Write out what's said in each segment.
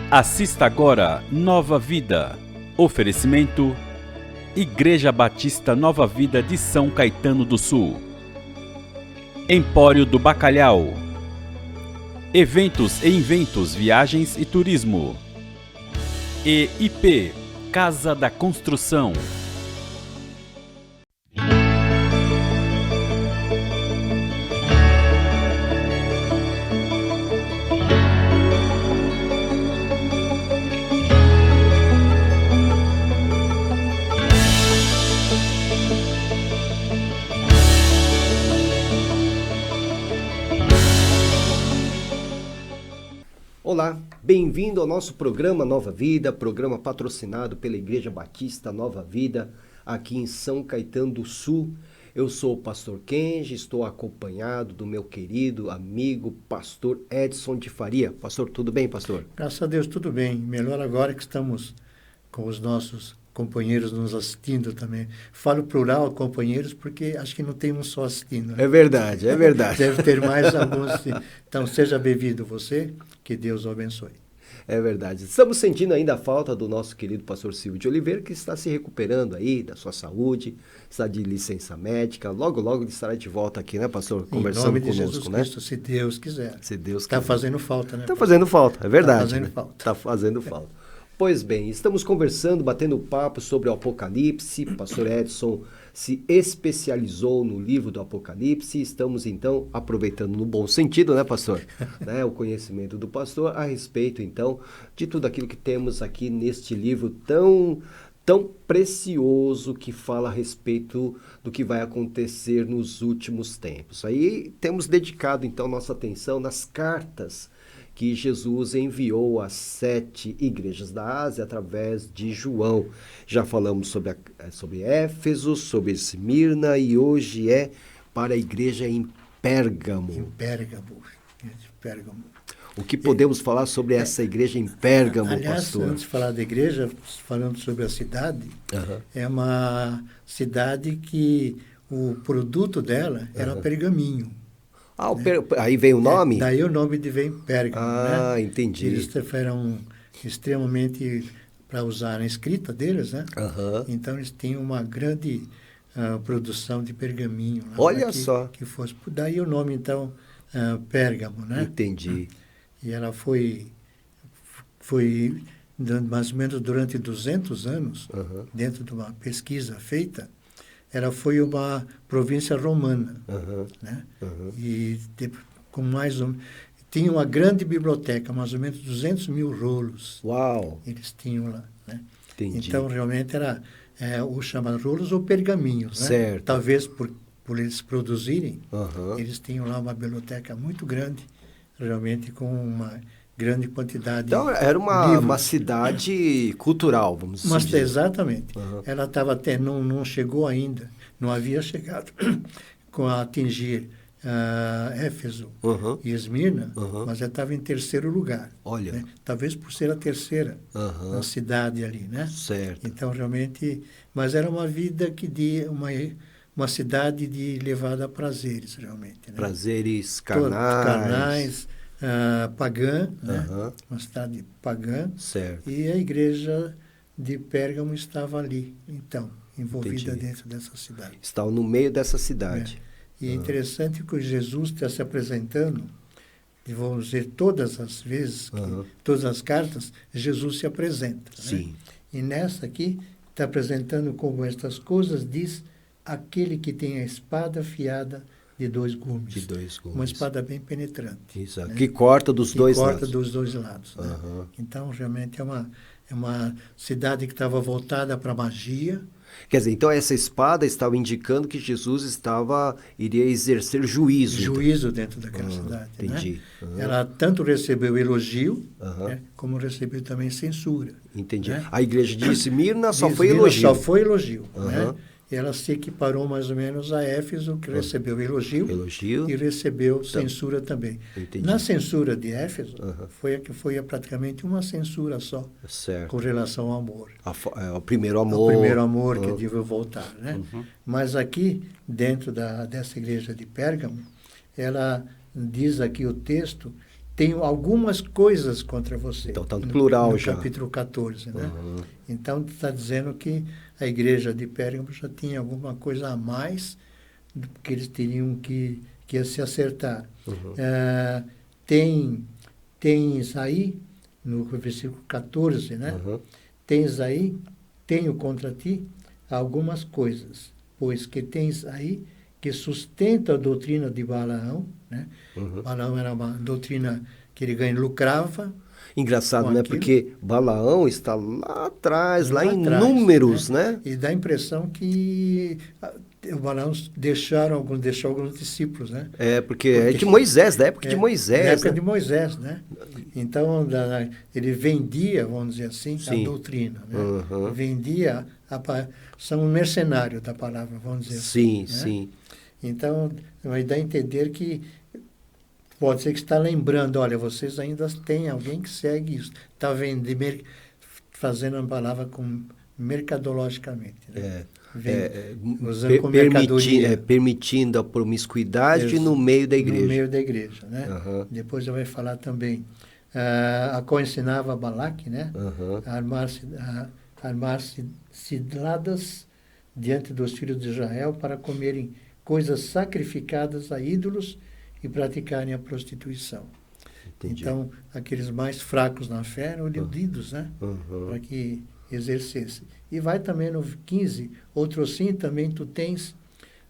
Assista agora Nova Vida. Oferecimento: Igreja Batista Nova Vida de São Caetano do Sul. Empório do Bacalhau. Eventos e Inventos, Viagens e Turismo. E IP, Casa da Construção. Olá, bem-vindo ao nosso programa Nova Vida, programa patrocinado pela Igreja Batista Nova Vida, aqui em São Caetano do Sul. Eu sou o pastor Kenji, estou acompanhado do meu querido amigo pastor Edson de Faria. Pastor, tudo bem, pastor? Graças a Deus, tudo bem. Melhor agora que estamos com os nossos companheiros nos assistindo também. Falo plural, companheiros, porque acho que não tem um só assistindo. Né? É verdade, é verdade. Deve ter mais alguns. Então, seja bem-vindo você, que Deus o abençoe. É verdade. Estamos sentindo ainda a falta do nosso querido pastor Silvio de Oliveira, que está se recuperando aí da sua saúde, está de licença médica. Logo, logo ele estará de volta aqui, né, pastor? Conversando conosco, Jesus né? Cristo, se Deus quiser. Se Deus quiser. Está fazendo falta, né? Está fazendo falta, é verdade. Está fazendo falta. Está fazendo falta. Pois bem, estamos conversando, batendo papo sobre o Apocalipse. Pastor Edson se especializou no livro do Apocalipse. Estamos, então, aproveitando no bom sentido, né, pastor? Né, o conhecimento do pastor a respeito, então, de tudo aquilo que temos aqui neste livro tão precioso que fala a respeito do que vai acontecer nos últimos tempos. Aí temos dedicado, então, nossa atenção nas cartas que Jesus enviou às 7 igrejas da Ásia através de João. Já falamos sobre Éfeso, sobre Esmirna e hoje é para a igreja em Pérgamo. Em Pérgamo. O que podemos falar sobre essa igreja em Pérgamo, aliás, pastor? Antes de falar da igreja, falando sobre a cidade, é uma cidade que o produto dela era pergaminho. Ah, aí vem o nome? Daí o nome vem Pérgamo. Ah, entendi. Eles eram extremamente para usar a escrita deles, né? Então eles tinham uma grande produção de pergaminho. Olha só. Que fosse, daí o nome, então, Pérgamo, né? Entendi. E ela foi mais ou menos durante 200 anos, dentro de uma pesquisa feita, ela foi uma província romana, né? E com tinha uma grande biblioteca, mais ou menos 200 mil rolos. Uau! Eles tinham lá, né? Entendi. Então, realmente, era o chamado rolos ou pergaminhos, né? Certo. Talvez por eles produzirem, eles tinham lá uma biblioteca muito grande, realmente com uma grande quantidade. Então, era uma cidade cultural, vamos dizer. Exatamente. Ela estava até, não chegou ainda, não havia chegado a atingir Éfeso e Esmirna, mas ela estava em terceiro lugar. Olha. Né? Talvez por ser a terceira na cidade ali, né? Certo. Então, realmente, mas era uma vida uma cidade de levada a prazeres, realmente. Né? Prazeres carnais. Pagã, né? Uma cidade pagã. Certo. E a igreja de Pérgamo estava ali, então, envolvida dentro dessa cidade. Estava no meio dessa cidade. E é interessante que Jesus está se apresentando, e vamos dizer, todas as vezes, todas as cartas, Jesus se apresenta. Sim. Né? E nessa aqui, está apresentando como estas coisas diz aquele que tem a espada afiada de 2 gumes. De 2 gumes. Uma espada bem penetrante. Exato. Né? Que corta dos dois lados. Corta dos dois lados. Né? Então, realmente, é uma cidade que estava voltada para a magia. Quer dizer, então essa espada estava indicando que Jesus iria exercer juízo. Juízo dentro daquela cidade. Entendi. Né? Ela tanto recebeu elogio, né, como recebeu também censura. Entendi. Né? A igreja de Esmirna só foi elogio. Só foi elogio. Né? Ela se equiparou mais ou menos a Éfeso, que recebeu elogio e recebeu censura também. Entendi. Na censura de Éfeso, foi a que foi praticamente uma censura só, certo, com relação ao amor. O primeiro amor. O primeiro amor que devia voltar. Né? Mas aqui, dentro dessa igreja de Pérgamo, ela diz aqui o texto tenho algumas coisas contra você. Então está no plural no já. capítulo 14, né? Então está dizendo que a igreja de Pérgamo já tinha alguma coisa a mais do que eles teriam que se acertar. Tens aí, no versículo 14, né? Tens aí, tenho contra ti algumas coisas, pois que tens aí que sustenta a doutrina de Balaão, né? Balaão era uma doutrina que ele lucrava. Engraçado, né? Porque Balaão está lá atrás, lá em Números, né? E dá a impressão que o Balaão deixou alguns discípulos, né? Porque é de Moisés, da época de Moisés. Da época de Moisés, né? Então, ele vendia, vamos dizer assim, a doutrina, né? Vendia, são um mercenário da palavra, vamos dizer assim. Sim. Então, vai dar a entender que pode ser que está lembrando, olha, vocês ainda têm alguém que segue isso. Está fazendo a palavra mercadologicamente. Né? Usando permitindo a promiscuidade no meio da igreja. No meio da igreja, né? Depois já vai falar também. A qual ensinava a Balaque, né? A armar-se ciladas diante dos filhos de Israel para comerem coisas sacrificadas a ídolos e praticarem a prostituição. Entendi. Então, aqueles mais fracos na fé eram iludidos, né? Para que exercessem. E vai também no 15, outro sim também tu tens,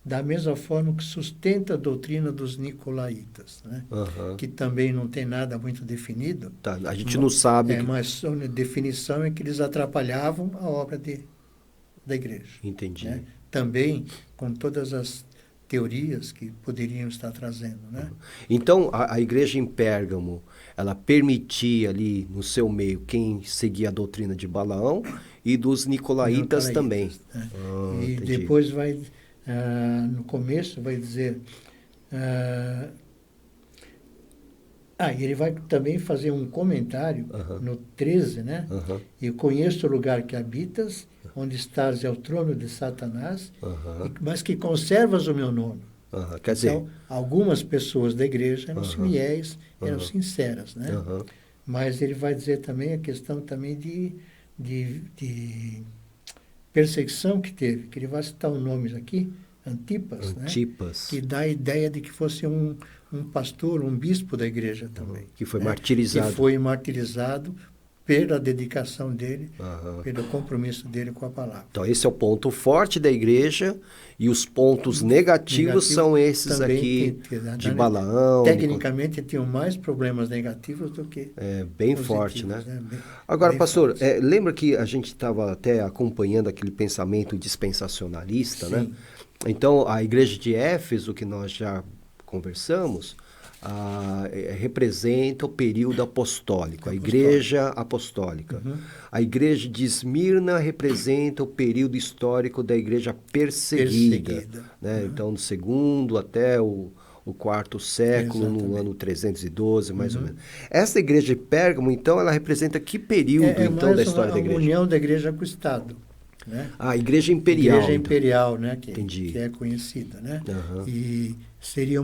da mesma forma que sustenta a doutrina dos nicolaítas, né? Que também não tem nada muito definido. Tá, a gente não sabe. Mas a definição é que eles atrapalhavam a obra da igreja. Entendi. Né? Também com todas as teorias que poderiam estar trazendo, né? Então, a igreja em Pérgamo, ela permitia ali no seu meio quem seguia a doutrina de Balaão e dos nicolaítas também. Né? E entendi. Depois vai, no começo, vai dizer... ele vai também fazer um comentário no 13, né? E conheço o lugar que habitas, onde estás é o trono de Satanás, mas que conservas o meu nome. Quer dizer, então, algumas pessoas da igreja eram fiéis, eram sinceras, né? Mas ele vai dizer também a questão também de perseguição que teve, que ele vai citar os nomes aqui, Antipas, né? Que dá a ideia de que fosse um pastor, um bispo da igreja também. Que foi martirizado. Que foi martirizado pela dedicação dele, pelo compromisso dele com a palavra. Então, esse é o ponto forte da igreja e os pontos negativos são esses aqui de Balaão. Tecnicamente, tinham mais problemas negativos do que bem forte, né? Agora, bem pastor, lembra que a gente estava até acompanhando aquele pensamento dispensacionalista, né? Então, a igreja de Éfeso, que nós já conversamos, representa o período apostólico, a igreja apostólica. A igreja de Esmirna representa o período histórico da igreja perseguida. Né? Então, do segundo até o quarto século, no ano 312, mais ou menos. Essa igreja de Pérgamo, então, ela representa que período, então, da história da igreja? A união da igreja com o Estado. Né? A igreja imperial. Igreja imperial, né? Entendi. Que é conhecida, né? E seria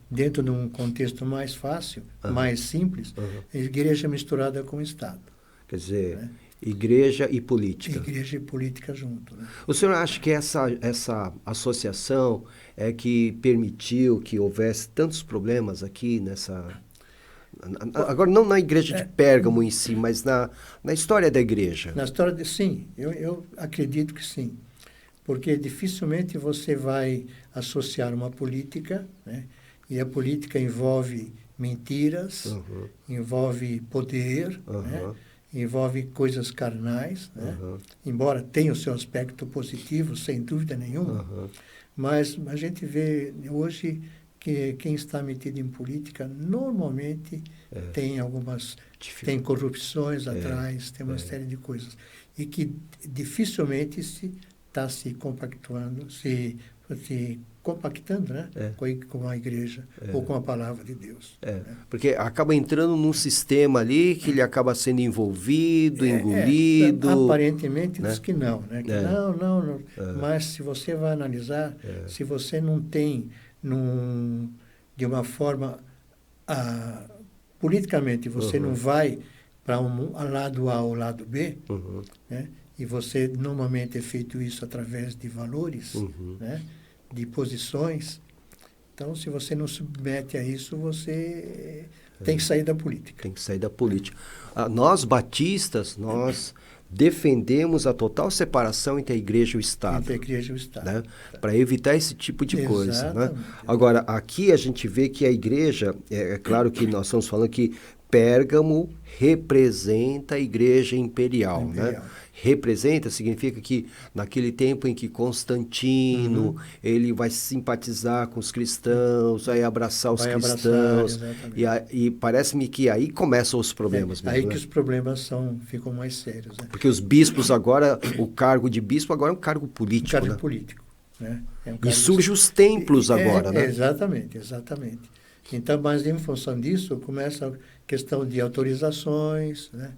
dentro de um contexto mais fácil, mais simples, a igreja misturada com o Estado. Quer dizer, né? Igreja e política. Igreja e política junto. Né? O senhor acha que essa associação é que permitiu que houvesse tantos problemas aqui nessa... Agora, não na igreja de Pérgamo em si, mas na história da igreja. Na história, sim. Eu acredito que sim. Porque dificilmente você vai associar uma política, né? E a política envolve mentiras, envolve poder, né? Envolve coisas carnais, né? Embora tenha o seu aspecto positivo, sem dúvida nenhuma. Mas a gente vê hoje que quem está metido em política normalmente tem tem corrupções atrás, tem uma série de coisas. E que dificilmente está se compactuando, se compactando, né? Com a igreja ou com a palavra de Deus. Porque acaba entrando num sistema ali que ele acaba sendo envolvido, engolido. Aparentemente diz que não, né? Que não. Mas se você vai analisar, se você não tem de uma forma politicamente você não vai para um lado A ou lado B, né? E você normalmente é feito isso através de valores, né? De posições. Então, se você não submete a isso, você tem que sair da política. Tem que sair da política. Nós, batistas, nós defendemos a total separação entre a igreja e o Estado. Entre a igreja e o Estado. Né? Para evitar esse tipo de coisa. Né? Exatamente. Agora, aqui a gente vê que a igreja, é claro que nós estamos falando que Pérgamo representa a igreja imperial. Né? Representa significa que naquele tempo em que Constantino ele vai simpatizar com os cristãos, vai abraçar os cristãos, e parece-me que aí começam os problemas mesmo, aí né? que os problemas ficam mais sérios, né? Porque os bispos agora, o cargo de bispo agora é um cargo político, cargo né? político, né? E surgem os templos agora, né? Exatamente. Então, mas em função disso, começa a questão de autorizações, né?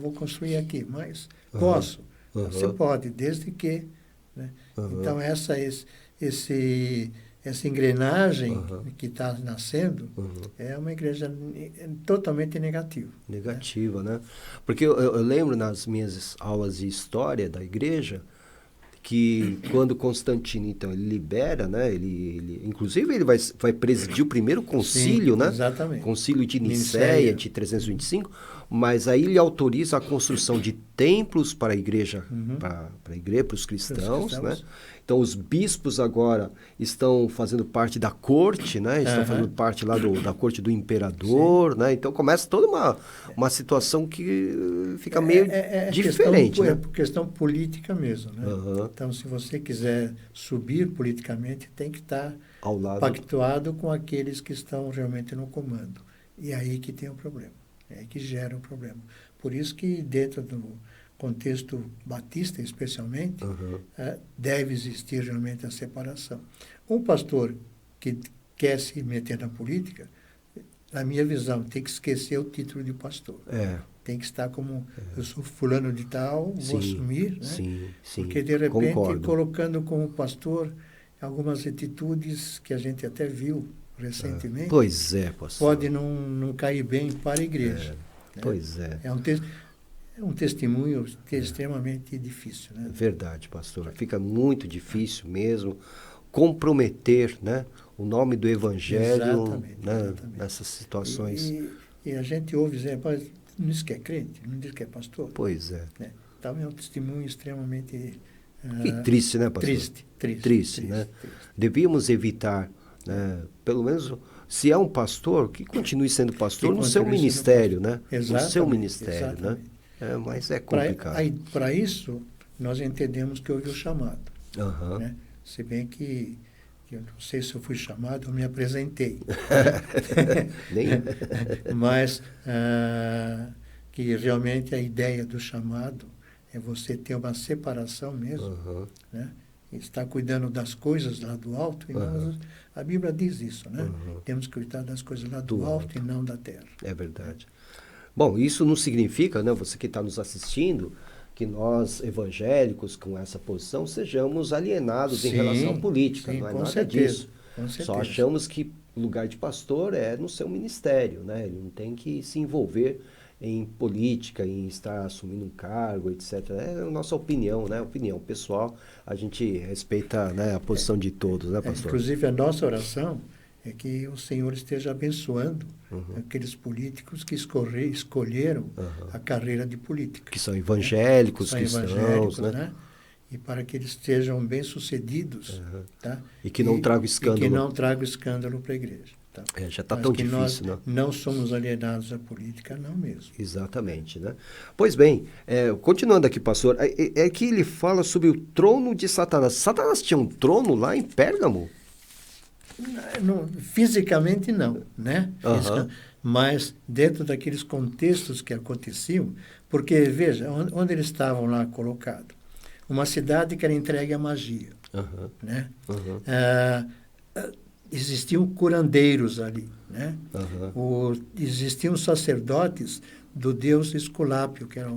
Vou construir aqui, mas posso? Você pode, desde que... Né? Então, essa engrenagem que está nascendo é uma igreja totalmente negativa. Negativa, né? Porque eu lembro nas minhas aulas de história da igreja que quando Constantino, então, ele libera, né? Inclusive, ele vai presidir o primeiro concílio, né? Exatamente. Concílio de Nicéia, de 325, mas aí ele autoriza a construção de templos para a igreja, para os cristãos, né? Então, os bispos agora estão fazendo parte da corte, né? Estão fazendo parte lá da corte do imperador, né? Então, começa toda uma situação que fica meio diferente, né? né? É questão política mesmo, né? Então, se você quiser subir politicamente, tem que estar pactuado com aqueles que estão realmente no comando. E aí que tem o problema. É aí que gera o problema. Por isso que dentro do contexto batista, especialmente, deve existir realmente a separação. Um pastor que quer se meter na política, na minha visão, tem que esquecer o título de pastor. Tem que estar como, eu sou fulano de tal, vou assumir, né? Sim, porque, de repente, concordo. colocando como pastor algumas atitudes que a gente até viu recentemente, pois é, pastor. Pode não cair bem para a igreja. Né? Pois é. É um testemunho extremamente difícil, né? Verdade, pastor. Fica muito difícil mesmo comprometer, né, o nome do evangelho, né, nessas situações. E a gente ouve dizer, não diz que é crente, não diz que é pastor. Pois é. Né? Então é um testemunho extremamente... e triste, né, pastor? Triste, né? Devíamos evitar, né, pelo menos... Se é um pastor, que continue sendo pastor no seu ministério, né? No seu ministério, né? Mas é complicado. Para isso, nós entendemos que houve o chamado. Né? Se bem que eu não sei se eu fui chamado, eu me apresentei. Mas que realmente a ideia do chamado é você ter uma separação mesmo, né? Estar cuidando das coisas lá do alto. E nós, a Bíblia diz isso, né? Temos que cuidar das coisas lá do alto e não da terra. É verdade. Bom, isso não significa, né, você que está nos assistindo, que nós, evangélicos, com essa posição, sejamos alienados em relação à política. Não é nada disso. Só achamos que o lugar de pastor é no seu ministério, né? Ele não tem que se envolver em política, em estar assumindo um cargo, etc. É a nossa opinião, né? Opinião pessoal. A gente respeita, né, a posição de todos, né, pastor? Inclusive, a nossa oração é que o Senhor esteja abençoando aqueles políticos que escolheram a carreira de política. Que são evangélicos, cristãos, né? E para que eles sejam bem-sucedidos. Tá? E que não tragam escândalo. E que não tragam escândalo para a igreja. Tá? Já está tão difícil, nós né? Não somos alienados à política, não mesmo. Exatamente, né? Pois bem, continuando aqui, pastor, é que ele fala sobre o trono de Satanás. Satanás tinha um trono lá em Pérgamo? Não, fisicamente não, né? Mas dentro daqueles contextos que aconteciam, porque, veja, onde eles estavam lá colocados? Uma cidade que era entregue à magia, né? Existiam curandeiros ali, né? Existiam sacerdotes do deus Esculápio, que era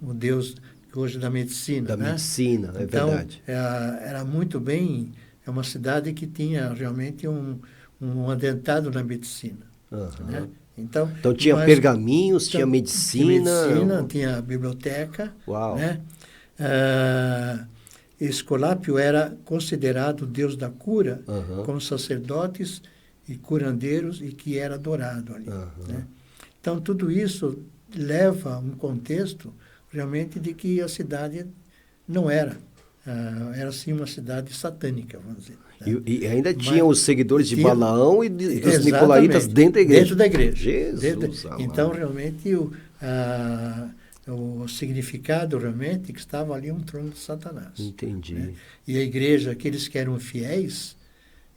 o deus hoje da medicina. Da medicina, é verdade. Então, era muito bem... É uma cidade que tinha realmente um adentado na medicina. Né? Então tinha pergaminhos, tinha medicina. Tinha a biblioteca. Uau. Né? Escolápio era considerado o deus da cura, com sacerdotes e curandeiros, e que era adorado ali. Né? Então, tudo isso leva a um contexto realmente de que a cidade não era. Era sim uma cidade satânica, vamos dizer. Né? E ainda tinha os seguidores de Balaão e dos Nicolaitas dentro da igreja. Dentro da igreja. Jesus, então, realmente, o significado realmente que estava ali um trono de Satanás. Entendi. Né? E a igreja, aqueles que eram fiéis,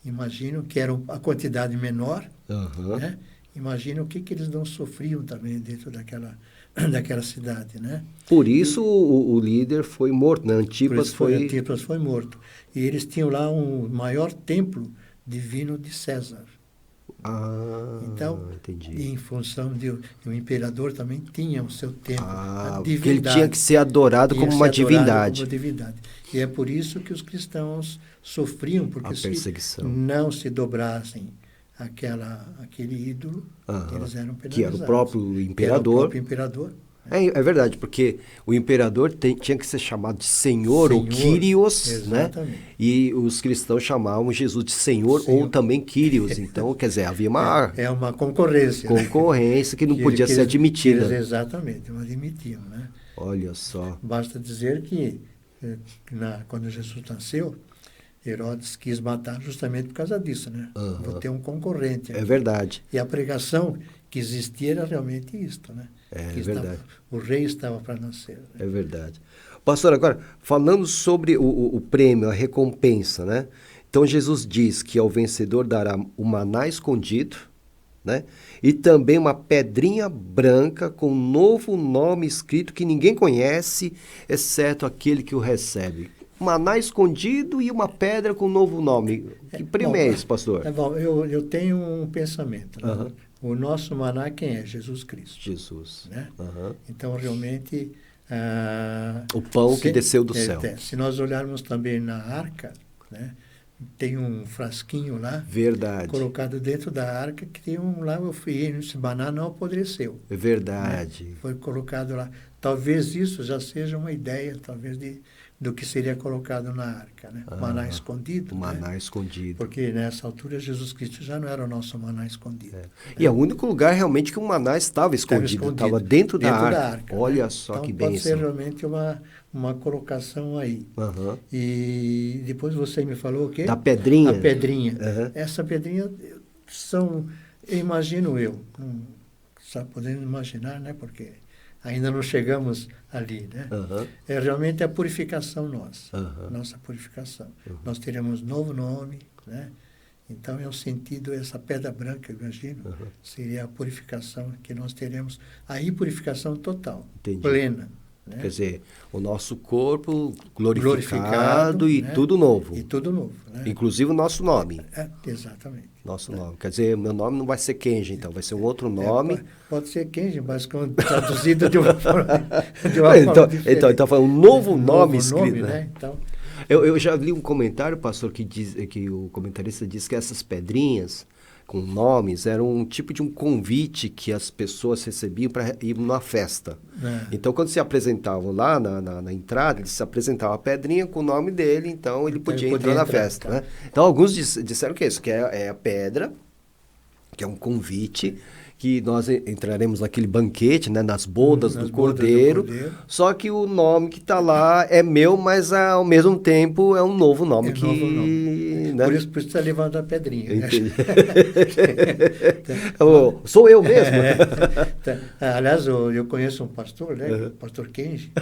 imaginam que eram a quantidade menor, né? Imagina o que eles não sofriam também dentro daquela cidade, né? Por isso o líder foi morto, né? Antipas foi morto. E eles tinham lá um maior templo divino de César. Então, entendi. Em função o imperador também tinha o seu templo, a divindade. Porque ele tinha que ser adorado como uma divindade. E é por isso que os cristãos sofriam, porque se não se dobrassem aquele ídolo, eles eram penalizados. Que era o próprio imperador. É verdade, porque o imperador tinha que ser chamado de Senhor ou Kyrios, exatamente. Né? E os cristãos chamavam Jesus de Senhor ou também Kyrios. Então, quer dizer, havia uma... uma concorrência. Concorrência que não podia ser admitida. Exatamente, não admitiam, né? Olha só. Basta dizer que, quando Jesus nasceu, Herodes quis matar justamente por causa disso, né? Vou ter um concorrente aqui. É verdade. E a pregação que existia era realmente isto, né? É verdade. O rei estava para nascer. Né? É verdade. Pastor, agora, falando sobre o prêmio, a recompensa, né? Então, Jesus diz que ao vencedor dará o maná escondido, né? E também uma pedrinha branca com um novo nome escrito que ninguém conhece, exceto aquele que o recebe. Maná escondido e uma pedra com um novo nome. Que prêmio é esse, pastor? Eu tenho um pensamento. Né? O nosso maná quem é? Jesus Cristo. Jesus. Né? Então, realmente... o pão que desceu do céu. Se nós olharmos também na arca, né? Tem um frasquinho lá. Verdade. Colocado dentro da arca, que tem lá, esse maná não apodreceu. É verdade. Né? Foi colocado lá. Talvez isso já seja uma ideia, talvez, do que seria colocado na arca, né? O maná escondido. O maná né? escondido. Porque nessa altura Jesus Cristo já não era o nosso maná escondido. Né? E é o único lugar realmente que o maná estava escondido. Estava dentro da arca. Olha, né? Só então, que bênção. Pode ser realmente uma colocação aí. E depois você me falou o quê? Da pedrinha. A pedrinha. Essa pedrinha imagino eu, só podendo imaginar, né? Porque ainda não chegamos ali, né? É realmente a purificação nossa, nossa purificação. Nós teremos novo nome, né? Então, é o sentido, essa pedra branca, eu imagino, seria a purificação que nós teremos, aí purificação total, plena. Né? Quer dizer, o nosso corpo glorificado e, né? Tudo novo. E tudo novo. Né? Inclusive o nosso nome. Exatamente. Nosso nome. Quer dizer, meu nome não vai ser Kenji, então, vai ser um outro nome. Pode ser Kenji, mas traduzido de uma forma diferente. Então, foi um novo nome escrito. Né? Então, eu já li um comentário, pastor, que o comentarista disse que essas pedrinhas com nomes eram um tipo de um convite que as pessoas recebiam para ir numa festa. Então, quando se apresentavam lá na entrada, eles se apresentavam a pedrinha com o nome dele, então ele podia entrar na festa. Né? Então, alguns disseram que é isso, que é a pedra, que é um convite, que nós entraremos naquele banquete, né, nas bodas do Cordeiro, só que o nome que está lá é meu, mas ao mesmo tempo é um novo nome. Novo nome. Né? Por isso está levando a pedrinha. Né? Sou eu mesmo. Aliás, eu conheço um pastor, né, o pastor Kenji,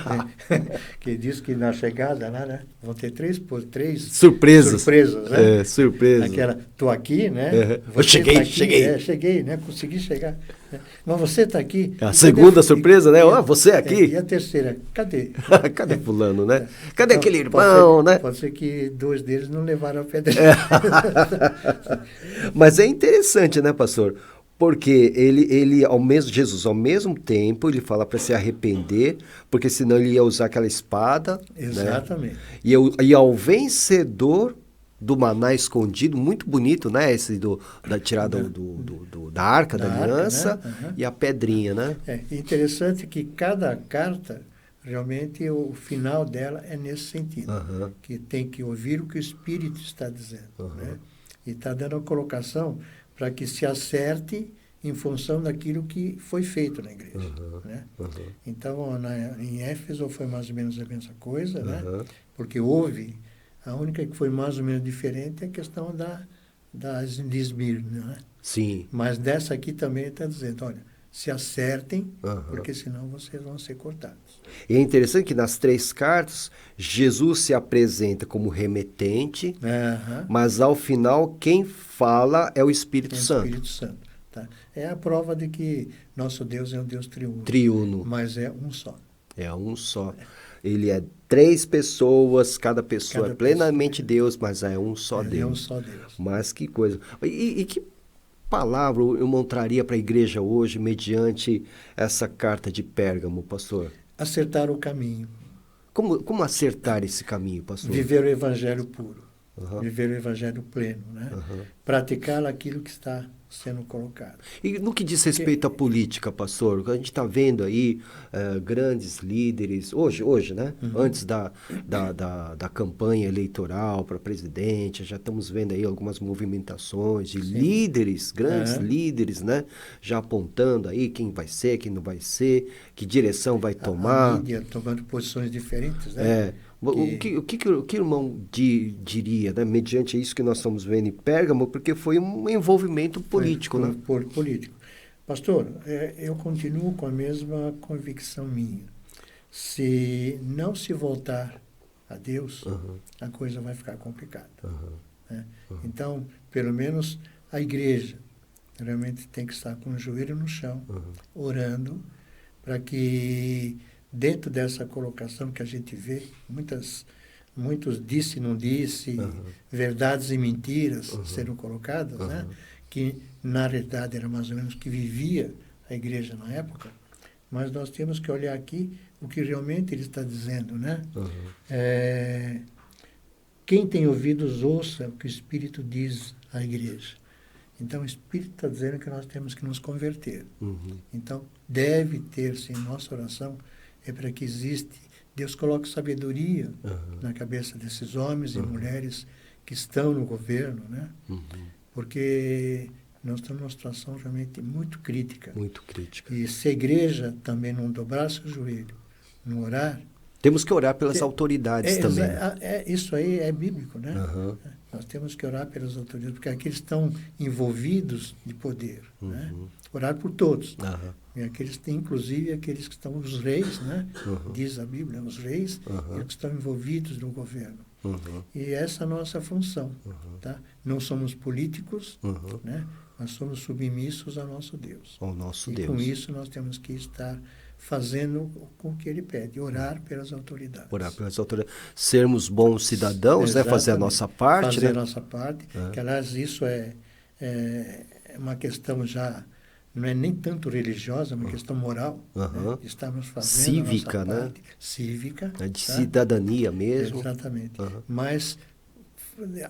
né, que diz que na chegada lá, né, vão ter três surpresas. Né? Surpresa. Aquela, estou aqui, né? Eu cheguei. Cheguei, né? Consegui chegar. Mas você está aqui. A segunda surpresa, né? Você aqui. E a terceira, cadê? Cadê fulano, né? Cadê aquele irmão, né? Pode ser que 2 deles não levaram a pedra. Mas é interessante, né, pastor? Porque Jesus, ao mesmo tempo, ele fala para se arrepender, porque senão ele ia usar aquela espada. Exatamente. Né? E ao vencedor do maná escondido, muito bonito, né? Esse da tirada da Arca da Aliança, né? E a pedrinha, né? É interessante que cada carta, realmente, o final dela é nesse sentido, que tem que ouvir o que o Espírito está dizendo, né? E está dando a colocação para que se acerte em função daquilo que foi feito na igreja, né? Então, em Éfeso foi mais ou menos a mesma coisa, né? Porque houve, a única que foi mais ou menos diferente é a questão de Esmirna, né? Sim. Mas dessa aqui também está dizendo, olha, se acertem, porque senão vocês vão ser cortados. E é interessante que nas 3 cartas, Jesus se apresenta como remetente, mas ao final quem fala é o Espírito Santo. Espírito Santo, tá? É a prova de que nosso Deus é um Deus triuno. Triuno. Mas é um só. É um só. Ele é 3 pessoas, cada pessoa é plenamente Deus, mas é um só Deus. É um só Deus. Mas que coisa. E que palavra eu montaria para a igreja hoje, mediante essa carta de Pérgamo, pastor? Acertar o caminho. Como acertar esse caminho, pastor? Viver o evangelho puro. Viver o evangelho pleno, né? Praticar aquilo que está sendo colocado. E no que diz respeito à política, pastor, a gente está vendo aí grandes líderes, hoje, né? Antes da campanha eleitoral para presidente, já estamos vendo aí algumas movimentações de líderes, grandes líderes, né? Já apontando aí quem vai ser, quem não vai ser, que direção vai tomar. A mídia tomando posições diferentes, né? O que o irmão diria, né, mediante isso que nós estamos vendo em Pérgamo, porque foi um envolvimento político, né? Político. Pastor, eu continuo com a mesma convicção minha. Se não se voltar a Deus, a coisa vai ficar complicada. Né? Então, pelo menos a igreja realmente tem que estar com o joelho no chão, orando, para que dentro dessa colocação que a gente vê, muitos disse e não disse, verdades e mentiras sendo colocadas, né? Que na realidade era mais ou menos o que vivia a igreja na época, mas nós temos que olhar aqui o que realmente ele está dizendo, né? Quem tem ouvidos, ouça o que o Espírito diz à igreja. Então, o Espírito está dizendo que nós temos que nos converter. Então, deve ter-se em nossa oração, é para que Deus coloque sabedoria na cabeça desses homens e mulheres que estão no governo, né? Porque nós estamos numa situação realmente muito crítica. Muito crítica. E se a igreja também não dobrar seu joelho, não orar... Temos que orar pelas autoridades também. Isso aí é bíblico, né? Nós temos que orar pelas autoridades, porque aqueles estão envolvidos de poder, né? Orar por todos. E aqueles, inclusive aqueles que estão, os reis, né? Diz a Bíblia, os reis, eles que estão envolvidos no governo. E essa é a nossa função, tá? Não somos políticos, né? Mas somos submissos ao nosso Deus. Ao nosso Deus. E com isso nós temos que estar fazendo com o que ele pede, orar pelas autoridades. Orar pelas autoridades. Sermos bons cidadãos, né? Fazer a nossa parte. Fazer a nossa parte, que aliás isso é uma questão já, não é nem tanto religiosa, é uma questão moral. Né? Estamos fazendo cívica, a nossa né? parte, cívica. De cidadania mesmo. Exatamente. Mas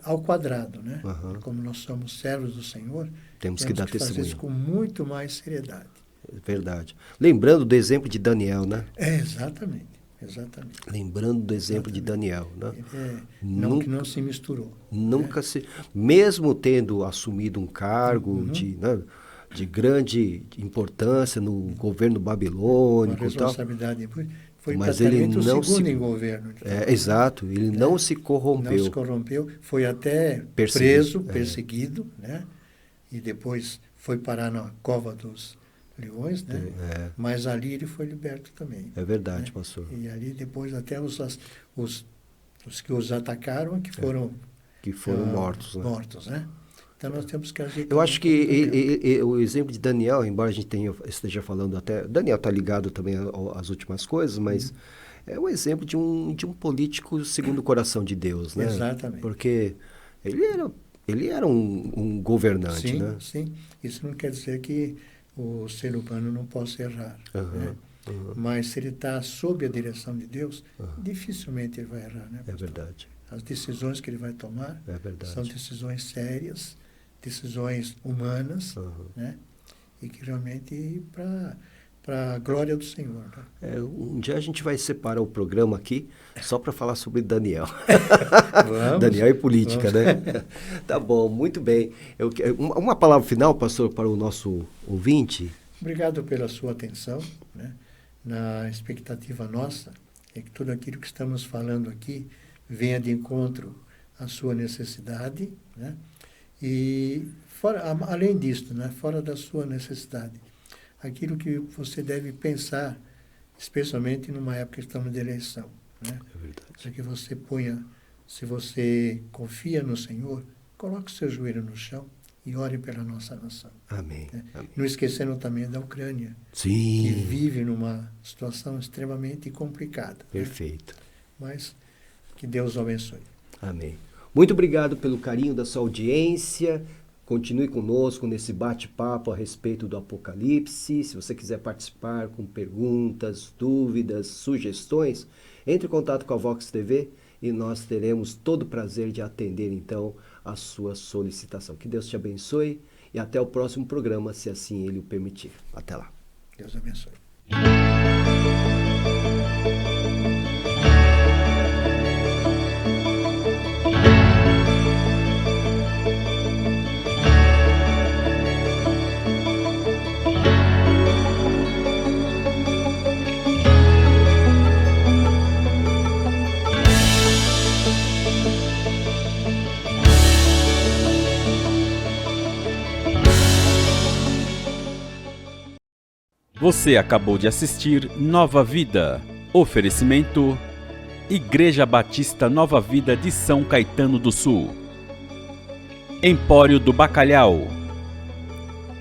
ao quadrado, né? Como nós somos servos do Senhor, temos que dar fazer testemunho. isso com muito mais seriedade. Verdade. Lembrando do exemplo de Daniel, né? Exatamente. Lembrando do exemplo de Daniel, né? Que não se misturou. Nunca mesmo tendo assumido um cargo de grande importância no governo babilônico. Uma responsabilidade. Foi mas ele não o segundo em governo. Exato, ele não se corrompeu. Não se corrompeu, foi até preso, perseguido, né? E depois foi parar na cova dos leões, né? Mas ali ele foi liberto também. É verdade, né? pastor. E ali depois até os que os atacaram que foram mortos, né? Mortos, né? Então nós temos que agir. Eu acho que o exemplo de Daniel, embora a gente esteja falando até... Daniel está ligado também às últimas coisas, mas é um exemplo de um político segundo o coração de Deus, né? Exatamente. Porque ele era um governante, né? Sim. Isso não quer dizer que o ser humano não possa errar, né? Mas se ele está sob a direção de Deus, dificilmente ele vai errar, né? É verdade. as decisões que ele vai tomar são decisões sérias, decisões humanas, né? E que realmente para a glória do Senhor. Né? Um dia a gente vai separar o programa aqui só para falar sobre Daniel. Daniel e política, né? Tá bom, muito bem. Uma palavra final, pastor, para o nosso ouvinte. Obrigado pela sua atenção, né? Na expectativa nossa é que tudo aquilo que estamos falando aqui venha de encontro à sua necessidade, né? E além disso, né? Fora da sua necessidade, aquilo que você deve pensar, especialmente numa época que estamos de eleição, né? É verdade. Para que você ponha, se você confia no Senhor, coloque o seu joelho no chão e ore pela nossa nação. Amém. Né? Amém. Não esquecendo também da Ucrânia, Sim. que vive numa situação extremamente complicada. Perfeito. Né? Mas que Deus o abençoe. Amém. Muito obrigado pelo carinho da sua audiência. Continue conosco nesse bate-papo a respeito do Apocalipse. Se você quiser participar com perguntas, dúvidas, sugestões, entre em contato com a Vox TV e nós teremos todo o prazer de atender, então, a sua solicitação. Que Deus te abençoe e até o próximo programa, se assim Ele o permitir. Até lá. Deus abençoe. Você acabou de assistir Nova Vida. Oferecimento: Igreja Batista Nova Vida de São Caetano do Sul. Empório do Bacalhau.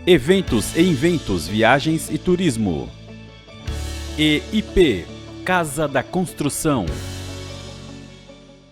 Eventos e Inventos, Viagens e Turismo. EIP, Casa da Construção.